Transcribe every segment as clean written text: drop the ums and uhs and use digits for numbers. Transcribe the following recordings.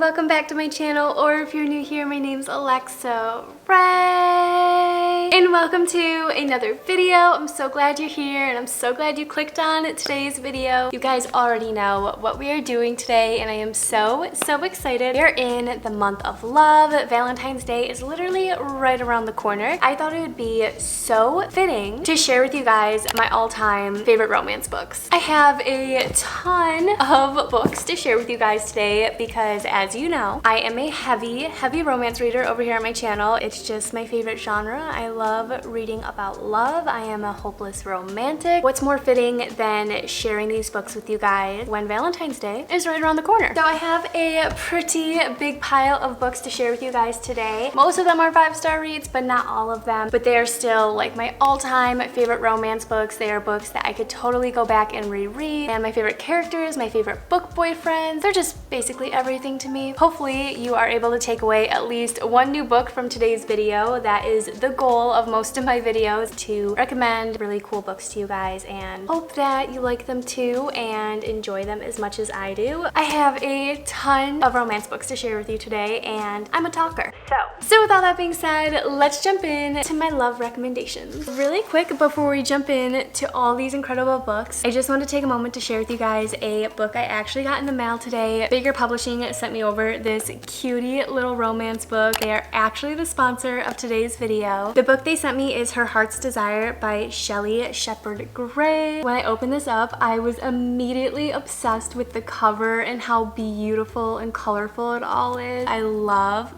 welcome back to my channel, or if you're new here, my name's Alexa Ray, and welcome to another video. I'm so glad you're here, and I'm so glad you clicked on today's video. You guys already know what we are doing today, and I am so excited. We are in the month of love. Valentine's Day is literally right around the corner. I thought it would be so fitting to share with you guys my all-time favorite romance books. I have a ton of books to share with you guys today because, as you know, I am a heavy romance reader over here on my channel. It's just my favorite genre. I love reading about love. I am a hopeless romantic. What's more fitting than sharing these books with you guys when Valentine's Day is right around the corner? So I have a pretty big pile of books to share with you guys today. Most of them are 5-star reads, but not all of them. But they are still like my all-time favorite romance books. They are books that I could totally go back and reread. And my favorite characters, my favorite book boyfriends, they're just basically everything to me. Hopefully you are able to take away at least one new book from today's video. That is the goal of most of my videos, to recommend really cool books to you guys and hope that you like them too and enjoy them as much as I do. I have a ton of romance books to share with you today, and I'm a talker. So with all that being said, let's jump in to my love recommendations. Really quick before we jump in to all these incredible books, I just want to take a moment to share with you guys a book I actually got in the mail today. Bigger Publishing sent me over this cutie little romance book. They are actually the sponsor of today's video. The book they sent me is Her Heart's Desire by Shelley Shepherd Gray. When I opened this up, I was immediately obsessed with the cover and how beautiful and colorful it all is. I love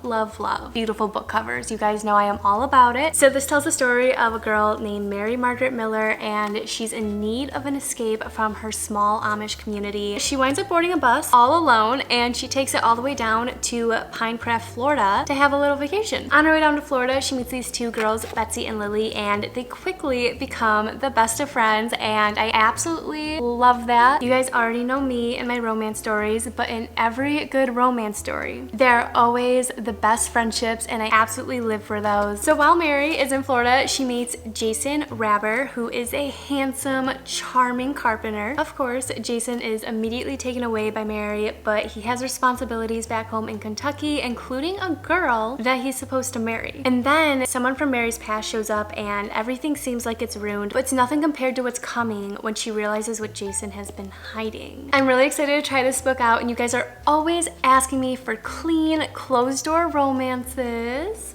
beautiful book covers. You guys know I am all about it. So this tells the story of a girl named Mary Margaret Miller, and she's in need of an escape from her small Amish community. She winds up boarding a bus all alone, and she takes it all the way down to Pinecrest, Florida to have a little vacation. On her way down to Florida, she meets these two girls, Betsy and Lily, and they quickly become the best of friends, and I absolutely love that. You guys already know me and my romance stories, but in every good romance story, there are always the best friendships, and I absolutely live for those. So while Mary is in Florida, she meets Jason Rabber, who is a handsome, charming carpenter. Of course, Jason is immediately taken away by Mary, but he has responsibilities back home in Kentucky, including a girl that he's supposed to marry. And then someone from Mary's past shows up, and everything seems like it's ruined, but it's nothing compared to what's coming when she realizes what Jason has been hiding. I'm really excited to try this book out, and you guys are always asking me for clean, closed-door romances.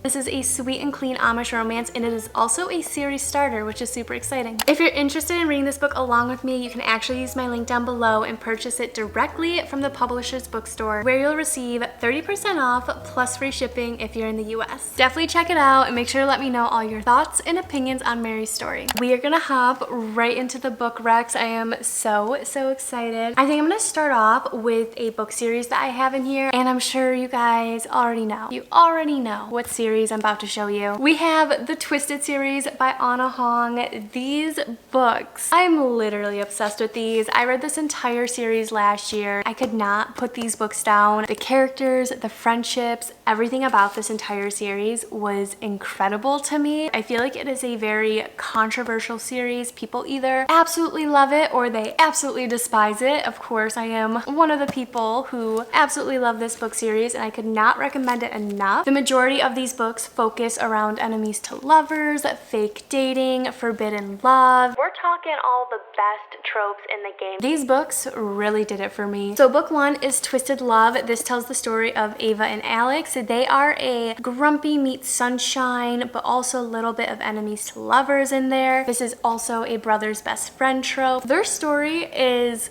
This is a sweet and clean Amish romance, and it is also a series starter, which is super exciting. If you're interested in reading this book along with me, you can actually use my link down below and purchase it directly from the publisher's bookstore, where you'll receive 30% off plus free shipping if you're in the US. Definitely check it out and make sure to let me know all your thoughts and opinions on Mary's story. We are gonna hop right into the book recs. I am so excited. I think I'm gonna start off with a book series that I have in here, and I'm sure you guys already know. You already know what series I'm about to show you. We have the Twisted series by Ana Huang. These books, I'm literally obsessed with these. I read this entire series last year. I could not put these books down. The characters, the friendships, everything about this entire series was incredible to me. I feel like it is a very controversial series. People either absolutely love it or they absolutely despise it. Of course, I am one of the people who absolutely love this book series, and I could not recommend it enough. The majority of these books focus around enemies to lovers, fake dating, forbidden love. We're talking all the best tropes in the game. These books really did it for me. So book one is Twisted Love. This tells the story of Ava and Alex. They are a grumpy meets sunshine, but also a little bit of enemies to lovers in there. This is also a brother's best friend trope. Their story is,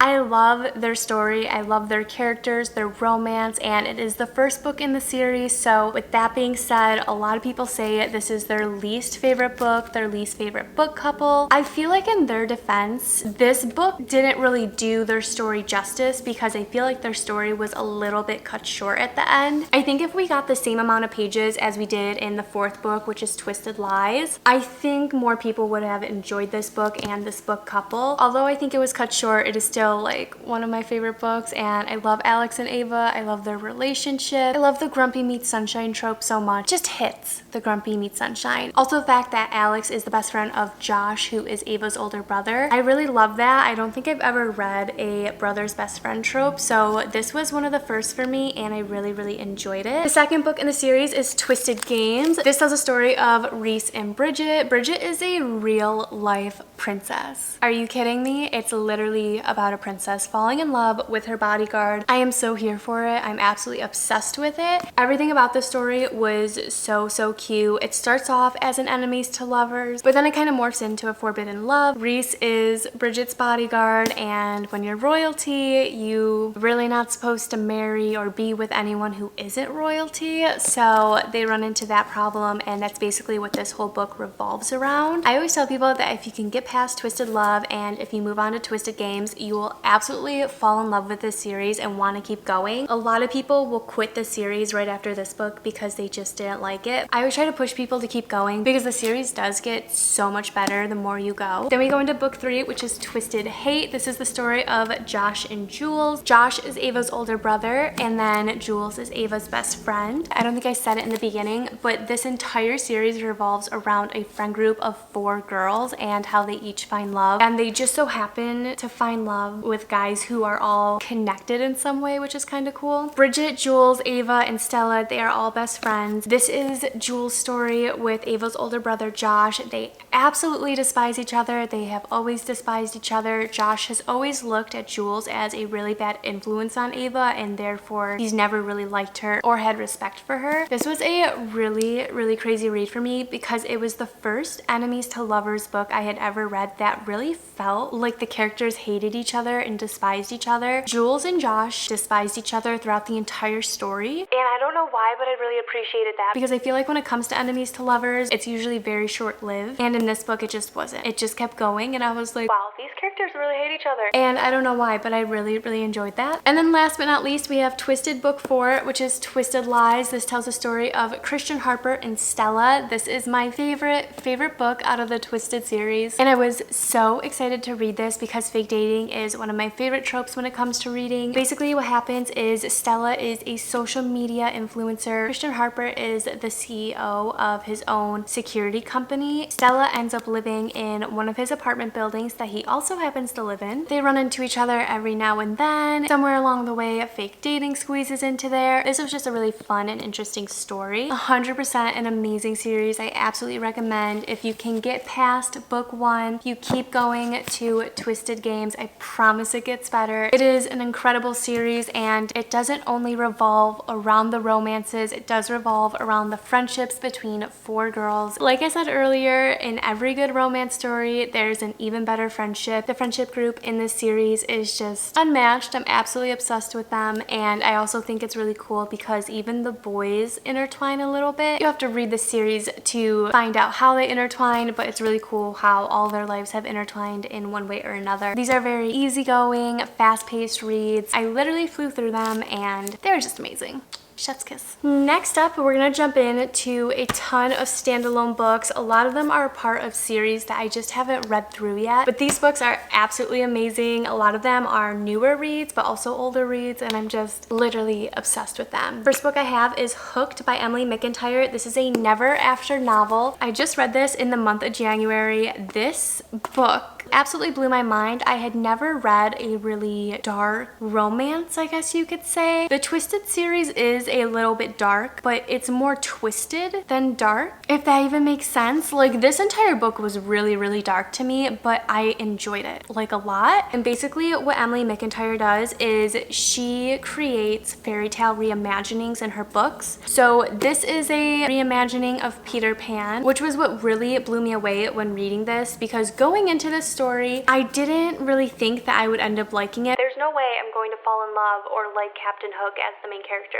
I love their story, I love their characters, their romance, and it is the first book in the series. So with that being said, a lot of people say this is their least favorite book, their least favorite book couple. I feel like in their defense, this book didn't really do their story justice because I feel like their story was a little bit cut short at the end. I think if we got the same amount of pages as we did in the fourth book, which is Twisted Lies, I think more people would have enjoyed this book and this book couple. Although I think it was cut short, it is still still like one of my favorite books, and I love Alex and Ava. I love their relationship. I love the grumpy meets sunshine trope so much. Just hits the grumpy meets sunshine. Also the fact that Alex is the best friend of Josh, who is Ava's older brother. I really love that. I don't think I've ever read a brother's best friend trope, so this was one of the first for me, and I really enjoyed it. The second book in the series is Twisted Games. This tells a story of Reese and Bridget. Bridget is a real life princess. Are you kidding me? It's literally about a princess falling in love with her bodyguard. I am so here for it. I'm absolutely obsessed with it. Everything about this story was so cute. It starts off as an enemies to lovers, but then it kind of morphs into a forbidden love. Reese is Bridget's bodyguard, and when you're royalty, you really not supposed to marry or be with anyone who isn't royalty. So they run into that problem, and that's basically what this whole book revolves around. I always tell people that if you can get past Twisted Love and if you move on to Twisted Games, you will absolutely fall in love with this series and want to keep going. A lot of people will quit the series right after this book because they just didn't like it. I always try to push people to keep going because the series does get so much better the more you go. Then we go into book 3, which is Twisted Hate. This is the story of Josh and Jules. Josh is Ava's older brother, and then Jules is Ava's best friend. I don't think I said it in the beginning, but this entire series revolves around a friend group of 4 girls and how they each find love, and they just so happen to find love with guys who are all connected in some way, which is kind of cool. Bridget, Jules, Ava, and Stella, they are all best friends. This is Jules' story with Ava's older brother Josh. They absolutely despise each other. They have always despised each other. Josh has always looked at Jules as a really bad influence on Ava, and therefore he's never really liked her or had respect for her. This was a really crazy read for me because it was the first enemies to lovers book I had ever read that really felt like the characters hated each other and despised each other. Jules and Josh despised each other throughout the entire story, and I don't know why, but I really appreciated that because I feel like when it comes to enemies to lovers, it's usually very short-lived, and in this book it just wasn't. It just kept going, and I was like, wow, these characters really hate each other. And I don't know why, but I really enjoyed that. And then last but not least, we have Twisted book 4, which is Twisted Lies. This tells a story of Christian Harper and Stella. This is my favorite book out of the Twisted series, and I was so excited to read this because fake dating is one of my favorite tropes when it comes to reading. Basically what happens is Stella is a social media influencer. Christian Harper is the CEO of his own security company. Stella ends up living in one of his apartment buildings that he also happens to live in. They run into each other every now and then. Somewhere along the way, fake dating squeezes into there. This was just a really fun and interesting story. 100% an amazing series. I absolutely recommend. If you can get past book 1, you keep going to Twisted Games. I promise it gets better. It is an incredible series, and it doesn't only revolve around the romances, it does revolve around the friendships between 4 girls. Like I said earlier, in every good romance story, there's an even better friendship. The friendship group in this series is just unmatched. I'm absolutely obsessed with them, and I also think it's really cool because even the boys intertwine a little bit. You have to read the series to find out how they intertwine, but it's really cool how all their lives have intertwined in one way or another. These are very easygoing, fast-paced reads. I literally flew through them, and they're just amazing. Chef's kiss. Next up, we're gonna jump into a ton of standalone books. A lot of them are a part of series that I just haven't read through yet, but these books are absolutely amazing. A lot of them are newer reads, but also older reads, and I'm just literally obsessed with them. First book I have is Hooked by Emily McIntyre. This is a never after novel. I just read this in the month of January. This book absolutely blew my mind. I had never read a really dark romance, I guess you could say. The Twisted series is a little bit dark, but it's more twisted than dark, if that even makes sense. Like, this entire book was really dark to me, but I enjoyed it like a lot. And basically what Emily McIntyre does is she creates fairy tale reimaginings in her books. So this is a reimagining of Peter Pan, which was what really blew me away when reading this, because going into this story, I didn't really think that I would end up liking it. There's no way I'm going to fall in love or like Captain Hook as the main character.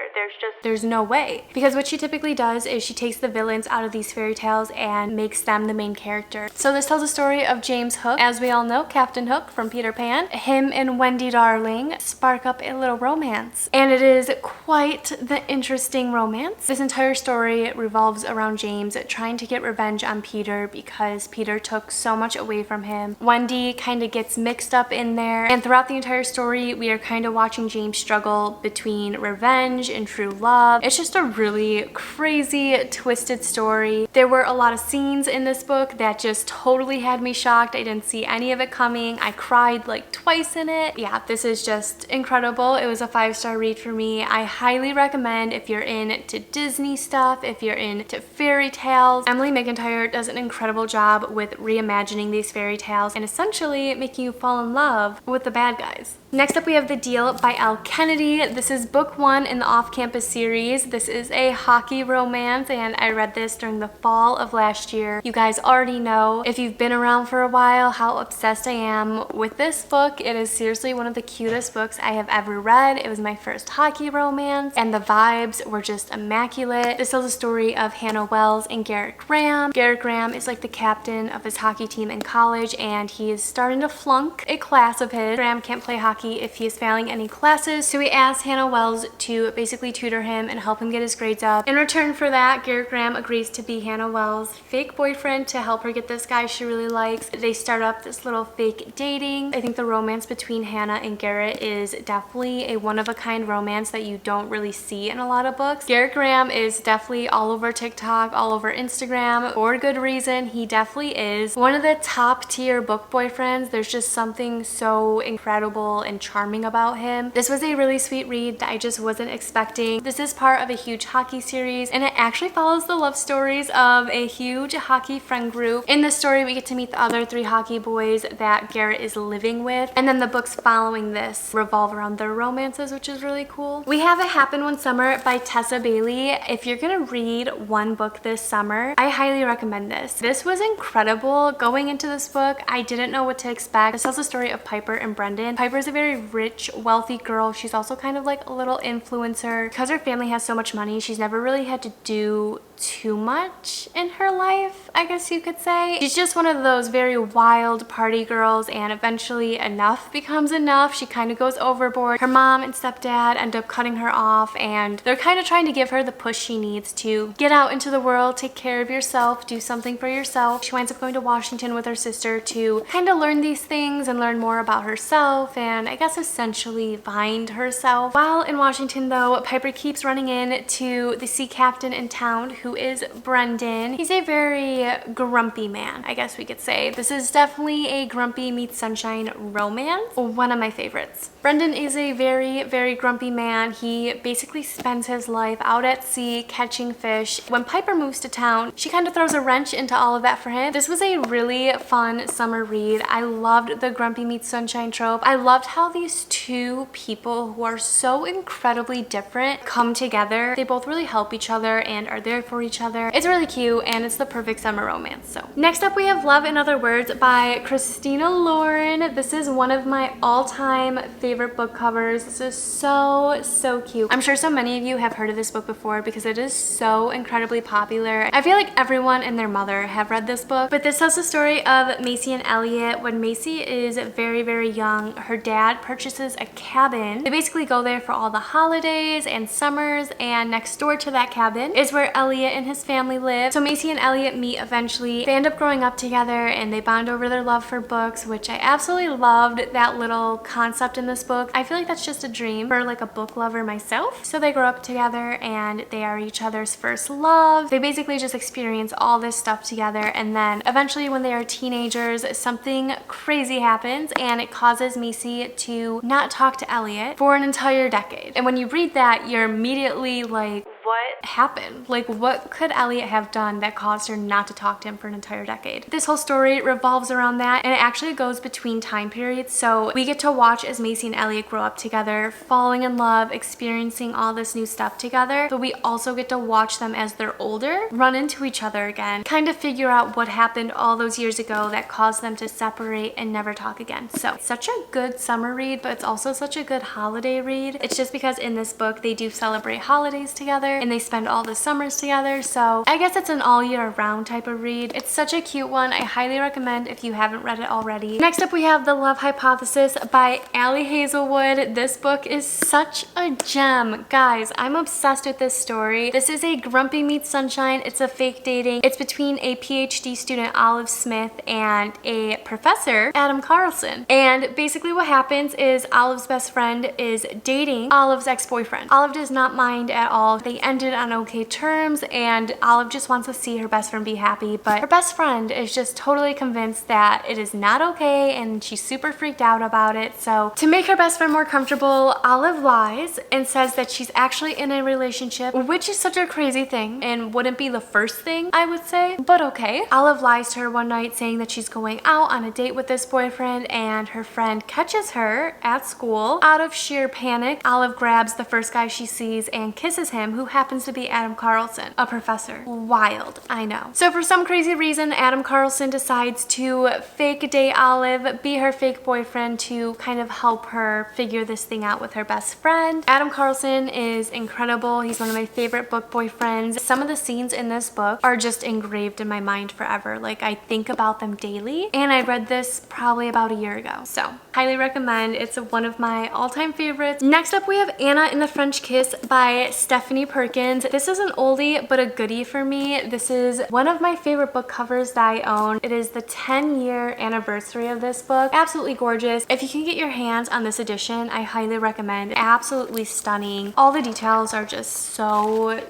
There's no way. Because what she typically does is she takes the villains out of these fairy tales and makes them the main character. So this tells the story of James Hook. As we all know, Captain Hook from Peter Pan. Him and Wendy Darling spark up a little romance. And it is quite the interesting romance. This entire story revolves around James trying to get revenge on Peter because Peter took so much away from him. Wendy kind of gets mixed up in there. And throughout the entire story, we are kind of watching James struggle between revenge and true love. It's just a really crazy, twisted story. There were a lot of scenes in this book that just totally had me shocked. I didn't see any of it coming. I cried like twice in it. Yeah, this is just incredible. It was a 5-star read for me. I highly recommend if you're into Disney stuff, if you're into fairy tales. Emily McIntyre does an incredible job with reimagining these fairy tales and essentially making you fall in love with the bad guys. Next up, we have The Deal by Elle Kennedy. This is book 1 in the Off-Campus series. This is a hockey romance, and I read this during the fall of last year. You guys already know, if you've been around for a while, how obsessed I am with this book. It is seriously one of the cutest books I have ever read. It was my first hockey romance, and the vibes were just immaculate. This tells the story of Hannah Wells and Garrett Graham. Garrett Graham is like the captain of his hockey team in college, and he is starting to flunk a class of his. Graham can't play hockey if he is failing any classes, so he asks Hannah Wells to basically tutor him and help him get his grades up. In return for that, Garrett Graham agrees to be Hannah Wells' fake boyfriend to help her get this guy she really likes. They start up this little fake dating. I think the romance between Hannah and Garrett is definitely a one-of-a-kind romance that you don't really see in a lot of books. Garrett Graham is definitely all over TikTok, all over Instagram, for good reason. He definitely is one of the top-tier book boyfriends. There's just something so incredible and charming about him. This was a really sweet read that I just wasn't expecting. This is part of a huge hockey series, and it actually follows the love stories of a huge hockey friend group. In this story, we get to meet the other 3 hockey boys that Garrett is living with, and then the books following this revolve around their romances, which is really cool. We have It Happened One Summer by Tessa Bailey. If you're gonna read one book this summer, I highly recommend this. This was incredible. Going into this book, I didn't know what to expect. This tells the story of Piper and Brendan. Piper is a very rich, wealthy girl. She's also kind of like a little influencer. Because her family has so much money, she's never really had to do too much in her life, I guess you could say. She's just one of those very wild party girls, and eventually enough becomes enough. She kind of goes overboard. Her mom and stepdad end up cutting her off, and they're kind of trying to give her the push she needs to get out into the world, take care of yourself, do something for yourself. She winds up going to Washington with her sister to kind of learn these things and learn more about herself, and I guess essentially find herself. While in Washington though, Piper keeps running into the sea captain in town, who is Brendan. He's a very grumpy man, I guess we could say. This is definitely a grumpy meets sunshine romance. One of my favorites. Brendan is a very, very grumpy man. He basically spends his life out at sea catching fish. When Piper moves to town, she kind of throws a wrench into all of that for him. This was a really fun summer read. I loved the grumpy meets sunshine trope. I loved how these 2 people who are so incredibly different come together. They both really help each other and are there for each other. It's really cute, and it's the perfect summer romance. So next up, we have Love in Other Words by Christina Lauren. This is one of my all-time favorite book covers. This is so cute. I'm sure so many of you have heard of this book before because it is so incredibly popular. I feel like everyone and their mother have read this book, but this tells the story of Macy and Elliot. When Macy is very, very young, her dad purchases a cabin. They basically go there for all the holidays and summers, and next door to that cabin is where Elliot and his family live. So Macy and Elliot meet eventually. They end up growing up together, and they bond over their love for books, which I absolutely loved that little concept in this book. I feel like that's just a dream for like a book lover myself. So they grow up together, and they are each other's first love. They basically just experience all this stuff together, and then eventually when they are teenagers, something crazy happens, and it causes Macy to not talk to Elliot for an entire decade. And when you read that, you're immediately like, what happened? Like, what could Elliot have done that caused her not to talk to him for an entire decade? This whole story revolves around that, and it actually goes between time periods. So we get to watch as Macy and Elliot grow up together, falling in love, experiencing all this new stuff together, but we also get to watch them as they're older run into each other again, kind of figure out what happened all those years ago that caused them to separate and never talk again. So it's such a good summer read, but it's also such a good holiday read. It's just because in this book they do celebrate holidays together and they spend all the summers together, so I guess it's an all year round type of read. It's such a cute one. I highly recommend if you haven't read it already. Next up we have The Love Hypothesis by Ali Hazelwood. This book is such a gem. Guys, I'm obsessed with this story. This is a Grumpy Meets Sunshine. It's a fake dating. It's between a PhD student, Olive Smith, and a professor, Adam Carlson. And basically what happens is Olive's best friend is dating Olive's ex-boyfriend. Olive does not mind at all. They ended on okay terms, and Olive just wants to see her best friend be happy, but her best friend is just totally convinced that it is not okay, and she's super freaked out about it. So to make her best friend more comfortable, Olive lies and says that she's actually in a relationship, which is such a crazy thing and wouldn't be the first thing I would say, but okay. Olive lies to her one night saying that she's going out on a date with this boyfriend, and her friend catches her at school. Out of sheer panic, Olive grabs the first guy she sees and kisses him, who happens to be Adam Carlson, a professor. Wild, I know. So for some crazy reason, Adam Carlson decides to fake date Olive, be her fake boyfriend to kind of help her figure this thing out with her best friend. Adam Carlson is incredible. He's one of my favorite book boyfriends. Some of the scenes in this book are just engraved in my mind forever. Like, I think about them daily, and I read this probably about a year ago. So highly recommend. It's one of my all-time favorites. Next up we have Anna and the French Kiss by Stephanie Perkins. This is an oldie but a goodie for me. This is one of my favorite book covers that I own. It is the 10-year anniversary of this book. Absolutely gorgeous. If you can get your hands on this edition, I highly recommend. Absolutely stunning. All the details are just so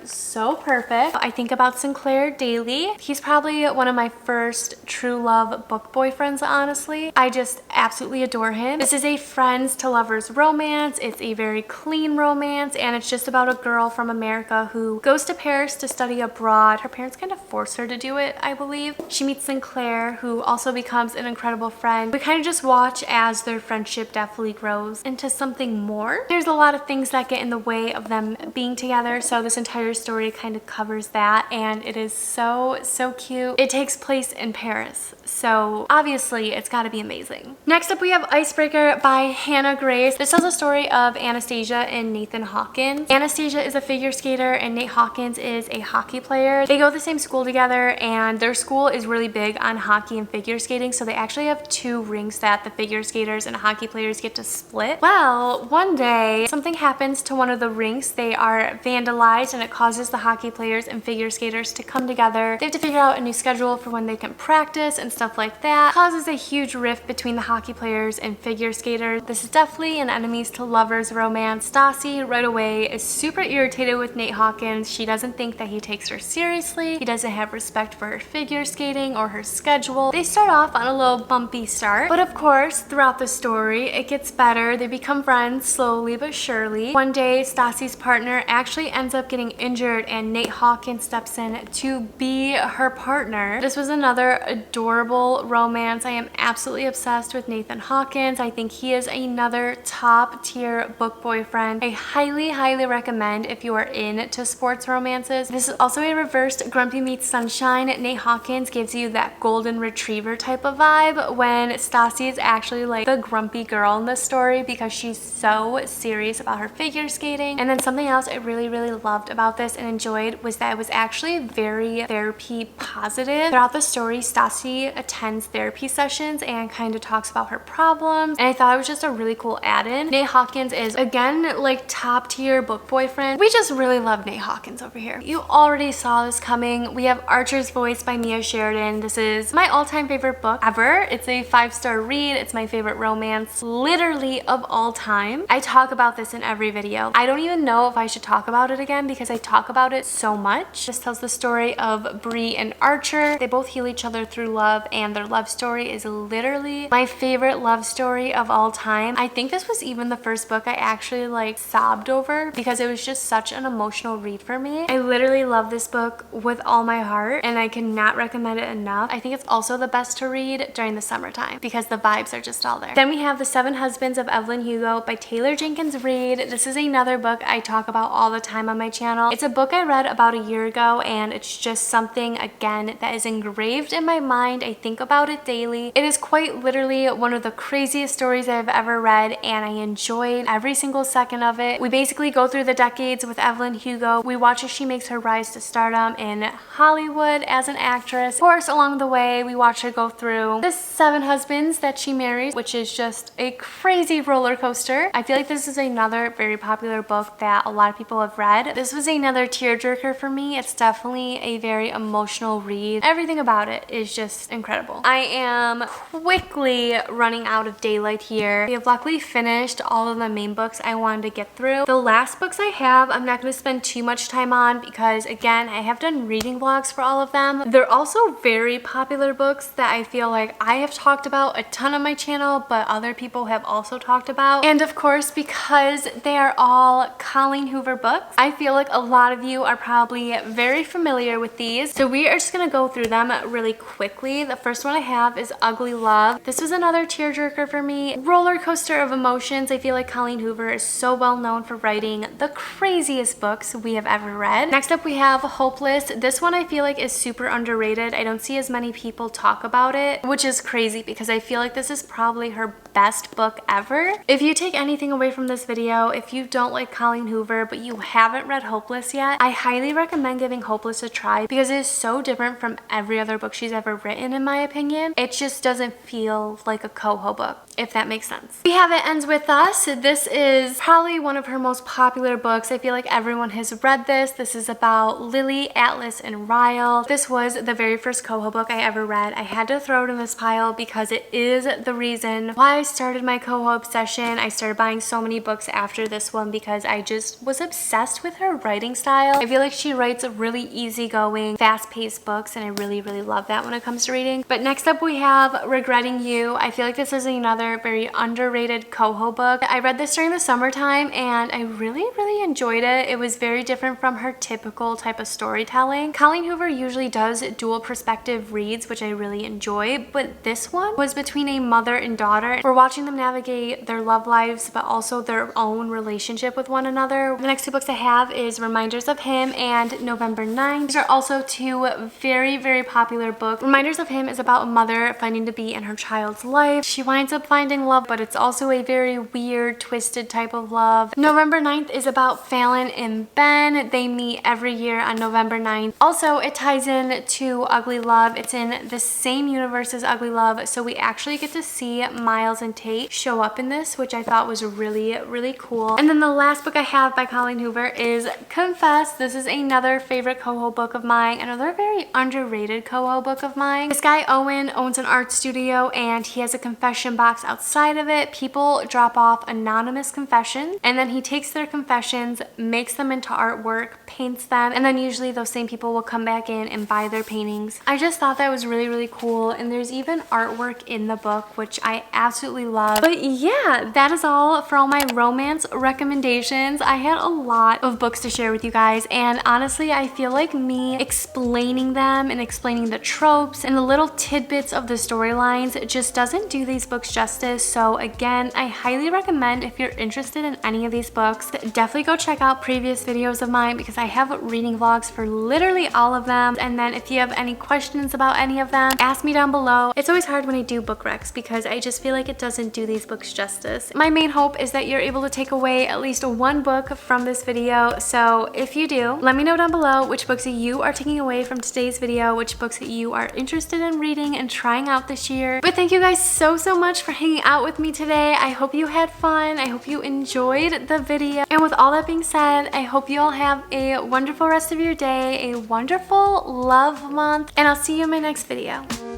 perfect. I think about Sinclair daily. He's probably one of my first true love book boyfriends, honestly. I just absolutely adore him. This is a friends to lovers romance. It's a very clean romance, and it's just about a girl from America who goes to Paris to study abroad. Her parents kind of force her to do it, I believe. She meets Sinclair, who also becomes an incredible friend. We kind of just watch as their friendship definitely grows into something more. There's a lot of things that get in the way of them being together, so this entire story kind of covers that, and it is so cute. It takes place in Paris, so obviously it's got to be amazing. Next up we have Icebreaker by Hannah Grace. This tells the story of Anastasia and Nathan Hawkins. Anastasia is a figure skater and Nate Hawkins is a hockey player. They go to the same school together, and their school is really big on hockey and figure skating, so they actually have two rinks that the figure skaters and hockey players get to split. Well, one day something happens to one of the rinks. They are vandalized, and it causes the hockey players and figure skaters to come together. They have to figure out a new schedule for when they can practice and stuff like that. It causes a huge rift between the hockey players and figure skaters. This is definitely an enemies to lovers romance. Stassi right away is super irritated with Nate Hawkins. She doesn't think that he takes her seriously. He doesn't have respect for her figure skating or her schedule. They start off on a little bumpy start, but of course throughout the story it gets better. They become friends slowly but surely. One day Stassi's partner actually ends up getting injured, and Nate Hawkins steps in to be her partner. This was another adorable romance. I am absolutely obsessed with Nathan Hawkins. I think he is another top tier book boyfriend. I highly recommend if you are into sports romances. This is also a reversed Grumpy Meets Sunshine. Nate Hawkins gives you that golden retriever type of vibe, when Stassi is actually like the grumpy girl in this story because she's so serious about her figure skating. And then something else I really loved about this and enjoyed was that it was actually very therapy positive. Throughout the story, Stassi attends therapy sessions and kind of talks about her problems, and I thought it was just a really cool add-in. Nate Hawkins is again like top tier book boyfriend. We just really love Nate Hawkins over here. You already saw this coming. We have Archer's Voice by Mia Sheridan. This is my all-time favorite book ever. It's a 5-star read. It's my favorite romance literally of all time. I talk about this in every video. I don't even know if I should talk about it again because I talk about it so much. This tells the story of Bree and Archer. They both heal each other through love, and their love story is literally my favorite love story of all time. I think this was even the first book I actually like sobbed over because it was just such an emotional read for me. I literally love this book with all my heart and I cannot recommend it enough. I think it's also the best to read during the summertime because the vibes are just all there. Then we have The Seven Husbands of Evelyn Hugo by Taylor Jenkins Reid. This is another book I talk about all the time on my channel. It's a book I read about a year ago and it's just something, again, that is engraved in my mind. I think about it daily. It is quite literally one of the craziest stories I've ever read and I enjoyed every single second of it. We basically go through the decades with Evelyn Hugo. We watch as she makes her rise to stardom in Hollywood as an actress. Of course, along the way, we watch her go through the 7 husbands that she marries, which is just a crazy roller coaster. I feel like this is another very popular book that a lot of people have read. This was another tearjerker for me. It's definitely a very emotional read. Everything about it is just incredible. I am quickly running out of daylight here. We have luckily finished all of the main books I wanted to get through. The last books I have, I'm not going to spend too much time on because, again, I have done reading vlogs for all of them. They're also very popular books that I feel like I have talked about a ton on my channel, but other people have also talked about. And of course, because they are all Colleen Hoover books, I feel like a lot of you are probably very familiar with these. So we are just going to go through them really quickly. The first one I have is Ugly Love. This was another tearjerker for me. Roller coaster of emotions. I feel like Colleen Hoover is so well known for writing the craziest books we have ever read. Next up we have Hopeless. This one I feel like is super underrated. I don't see as many people talk about it, which is crazy because I feel like this is probably her best book ever. If you take anything away from this video, if you don't like Colleen Hoover but you haven't read Hopeless yet, I highly recommend giving Hopeless a try because it is so different from every other book she's ever written, in my opinion. It just doesn't feel like a coho book, if that makes sense. We have It Ends With Us. This is probably one of her most popular books. I feel like everyone has read this. This is about Lily, Atlas, and Ryle. This was the very first coho book I ever read. I had to throw it in this pile because it is the reason why I started my coho obsession. I started buying so many books after this one because I just was obsessed with her writing style. I feel like she writes really easygoing, fast-paced books and I really love that when it comes to reading. But next up we have Regretting You. I feel like this is another very underrated coho book. I read this during the summertime and I really enjoyed it. It was very different from her typical type of storytelling. Colleen Hoover usually does dual perspective reads, which I really enjoy, but this one was between a mother and daughter. We're watching them navigate their love lives, but also their own relationship with one another. The next 2 books I have is Reminders of Him and November 9th. These are also 2 very popular books. Reminders of Him is about a mother finding to be in her child's life. She winds up finding love, but it's also a very weird, twisted type of love. November 9th is about Fallon and Ben. They meet every year on November 9th. Also, it ties in to Ugly Love. It's in the same universe as Ugly Love, so we actually get to see Miles and Tate show up in this, which I thought was really cool. And then the last book I have by Colleen Hoover is Confess. This is another favorite coho book of mine, another very underrated coho book of mine. This guy Owen owns an art studio and he has a confession box outside of it. People drop off anonymous confessions and then he takes their confessions, makes them into artwork, paints them, and then usually those same people will come back in and buy their paintings. I just thought that was really cool, and there's even artwork in the book, which I absolutely love. But yeah, that is all for all my romance recommendations. I had a lot of books to share with you guys, and honestly, I feel like me explaining them and explaining the tropes and the little tidbits of the storylines just doesn't do these books justice. So again, I highly recommend, if you're interested in any of these books, definitely go check out previous videos of mine because I have reading vlogs for literally all of them. And then if you have any questions about any of them, ask me down below. It's always hard when I do book recs because I just feel like it doesn't do these books justice. My main hope is that you're able to take away at least 1 book from this video. So if you do, let me know down below which books you are taking away from today's video, which books that you are interested in reading and trying out this year. But thank you guys so much for hanging out with me today. I hope you had fun. I hope you enjoyed the video. And with all that being said, I hope you all have a wonderful rest of your day, a wonderful love month, and I'll see you in my next video.